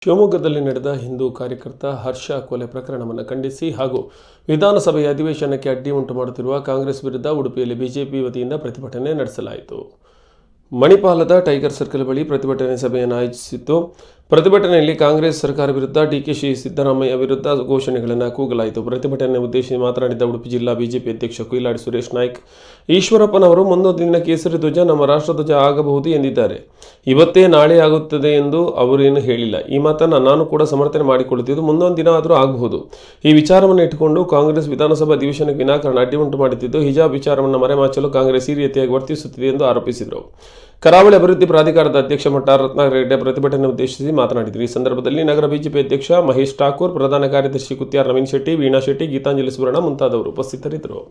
ಶಿವಮೊಗ್ಗದಲ್ಲಿ ನಡೆದ ಹಿಂದೂ ಕಾರ್ಯಕರ್ತ ಹರ್ಷ ಕೊಲೆ ಪ್ರಕರಣವನ್ನು ಖಂಡಿಸಿ ಹಾಗೂ ವಿಧಾನಸಭೆಯ ಅಧಿವೇಶನಕ್ಕೆ ಅಡ್ಡಿ ಉಂಟು ಮಾಡುತ್ತಿರುವ ಕಾಂಗ್ರೆಸ್ ವಿರುದ್ಧ ಉಡುಪಿಯಲ್ಲಿ ಬಿಜೆಪಿ ವತಿಯಿಂದ ಪ್ರತಿಭಟನೆ ನಡೆಸಲಾಯಿತು. ಮಣಿಪಾಲದ ಟೈಗರ್ ಸರ್ಕಲ್ ಬಳಿ ಪ್ರತಿಭಟನೆ ಸಭೆಯನ್ನು ಆಯೋಜಿಸಿತ್ತು. ಪ್ರತಿಭಟನೆಯಲ್ಲಿ ಕಾಂಗ್ರೆಸ್ ಸರ್ಕಾರ ವಿರುದ್ಧ ಡಿಕೆಶಿ ಸಿದ್ದರಾಮಯ್ಯ ವಿರುದ್ಧ ಘೋಷಣೆಗಳನ್ನು ಕೂಗಲಾಯಿತು. ಪ್ರತಿಭಟನೆ ಉದ್ದೇಶಿಸಿ ಮಾತನಾಡಿದ ಉಡುಪಿ ಜಿಲ್ಲಾ ಬಿಜೆಪಿ ಅಧ್ಯಕ್ಷ ಕುಯಿಲಾಡಿ ಸುರೇಶ್ ನಾಯ್ಕ್, ಈಶ್ವರಪ್ಪನವರು ಮುಂದೊಂದು ದಿನ ಕೇಸರಿ ಧ್ವಜ ನಮ್ಮ ರಾಷ್ಟ್ರಧ್ವಜ ಆಗಬಹುದು ಎಂದಿದ್ದಾರೆ. ಇವತ್ತೇ ನಾಳೆ ಆಗುತ್ತದೆ ಎಂದು ಅವರೇನು ಹೇಳಿಲ್ಲ. ಈ ಮಾತನ್ನು ನಾನು ಕೂಡ ಸಮರ್ಥನೆ ಮಾಡಿಕೊಳ್ಳುತ್ತಿದ್ದು ಮುಂದೊಂದು ದಿನ ಆದರೂ ಆಗಬಹುದು. ಈ ವಿಚಾರವನ್ನು ಇಟ್ಟುಕೊಂಡು ಕಾಂಗ್ರೆಸ್ ವಿಧಾನಸಭಾ ಅಧಿವೇಶನಕ್ಕೆ ವಿನಾಕಾರಣ ಅಡ್ಡಿ ಉಂಟು ಮಾಡುತ್ತಿದ್ದು ಹಿಜಾಬ್ ವಿಚಾರವನ್ನು ಮರೆಮಾಚಲು ಕಾಂಗ್ರೆಸ್ ಈ ರೀತಿಯಾಗಿ ವರ್ತಿಸುತ್ತಿದೆ ಎಂದು ಆರೋಪಿಸಿದರು. ಕರಾವಳಿ ಅಭಿವೃದ್ಧಿ ಪ್ರಾಧಿಕಾರದ ಅಧ್ಯಕ್ಷ ಮಟ್ಟಾರ್ ರತ್ನಾಕರ್ ಪ್ರತಿಭಟನೆ ಉದ್ದೇಶಿಸಿ ಮಾತನಾಡಿದರು. ಈ ಸಂದರ್ಭದಲ್ಲಿ ನಗರ ಬಿಜೆಪಿ ಅಧ್ಯಕ್ಷ ಮಹೇಶ್ ಠಾಕೂರ್, ಪ್ರಧಾನ ಕಾರ್ಯದರ್ಶಿ ಕುತ್ಯಾರ್ ನವೀನ್ ಶೆಟ್ಟಿ, ವೀಣಾ ಶೆಟ್ಟಿ, ಗೀತಾಂಜಲಿ ಸುವರ್ಣ ಮುಂತಾದವರು ಉಪಸ್ಥಿತರಿದ್ದರು.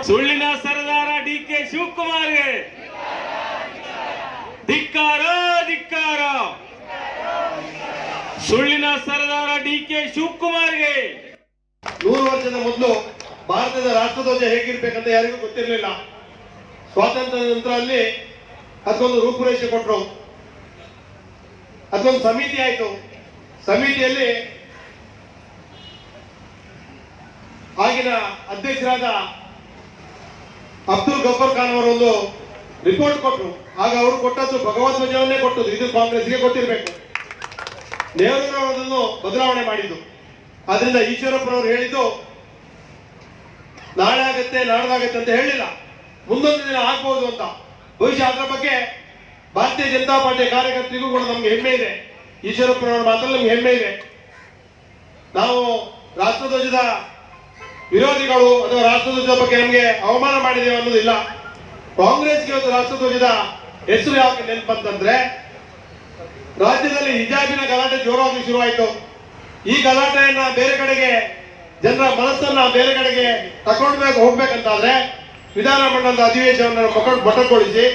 ಸುಳ್ಳಿನ ಸರದಾರ ಡಿಕೆ ಶಿವಕುಮಾರ್ಗೆ ಧಿಕ್ಕಾರ ಧಿಕ್ಕಾರ. ಸುಳ್ಳಿನ ಸರದಾರ ಡಿಕೆ ಶಿವಕುಮಾರ್ಗೆ 100 ವರ್ಷದ ಮೊದಲು ಭಾರತದ ರಾಷ್ಟ್ರಧ್ವಜ ಹೇಗಿರ್ಬೇಕಂತ ಯಾರಿಗೂ ಗೊತ್ತಿರಲಿಲ್ಲ. ಸ್ವಾತಂತ್ರ್ಯದ ನಂತರ ಅಲ್ಲಿ ಅದಕ್ಕೊಂದು ರೂಪುರೇಷೆ ಕೊಟ್ಟರು. ಅದೊಂದು ಸಮಿತಿ ಆಯ್ತು. ಸಮಿತಿಯಲ್ಲಿ ಆಗಿನ ಅಧ್ಯಕ್ಷರಾದ ಅಬ್ದುಲ್ ಗಫರ್ ಖಾನ್ ಅವರೊಂದು ರಿಪೋರ್ಟ್ ಕೊಟ್ಟರು. ಆಗ ಅವರು ಕೊಟ್ಟದ್ದು ಭಗವತ್ ಧ್ವಜವನ್ನೇ ಕೊಟ್ಟದ್ದು. ಇದು ಕಾಂಗ್ರೆಸ್ಗೆ ಗೊತ್ತಿರಬೇಕು. ನೆಹರು ಅದನ್ನು ಬದಲಾವಣೆ ಮಾಡಿದ್ದು. ಆದ್ರಿಂದ ಈಶ್ವರಪ್ಪನವರು ಹೇಳಿದ್ದು ನಾಳೆ ಆಗತ್ತೆ ನಾಡ್ದಾಗತ್ತೆ ಅಂತ ಹೇಳಿಲ್ಲ, ಮುಂದೊಂದು ದಿನ ಆಗ್ಬಹುದು ಅಂತ. ಬಹುಶಃ ಅದರ ಬಗ್ಗೆ ಭಾರತೀಯ ಜನತಾ ಪಾರ್ಟಿಯ ಕಾರ್ಯಕರ್ತರಿಗೂ ಕೂಡ ನಮ್ಗೆ ಹೆಮ್ಮೆ ಇದೆ. ಈಶ್ವರಪ್ಪನವರ ಮಾತಲ್ಲಿ ನಮ್ಗೆ ಹೆಮ್ಮೆ ಇದೆ. ನಾವು ರಾಷ್ಟ್ರಧ್ವಜದ ವಿರೋಧಿಗಳು ಅಥವಾ ರಾಷ್ಟ್ರಧ್ವಜದ ಬಗ್ಗೆ ನಮಗೆ ಅವಮಾನ ಮಾಡಿದ್ದೇವೆ ಅನ್ನೋದಿಲ್ಲ. ಕಾಂಗ್ರೆಸ್ಗೆ ಇವತ್ತು ರಾಷ್ಟ್ರಧ್ವಜದ ಹೆಸರು ಯಾಕೆ ನೆನಪಂತಂದ್ರೆ, ರಾಜ್ಯದಲ್ಲಿ ಹಿಜಾಬಿನ ಗಲಾಟೆ ಜೋರಾಗಿ ಶುರುವಾಯಿತು. ಈ ಗಲಾಟೆಯನ್ನ ಬೇರೆ ಕಡೆಗೆ, ಜನರ ಮನಸ್ಸನ್ನ ಬೇರೆ ಕಡೆಗೆ ತಗೊಂಡ್ಬೇಕು ಹೋಗ್ಬೇಕಂತಾದ್ರೆ ವಿಧಾನಮಂಡಲದ ಅಧಿವೇಶನವನ್ನು ಮೊಟಕುಗೊಳಿಸಿ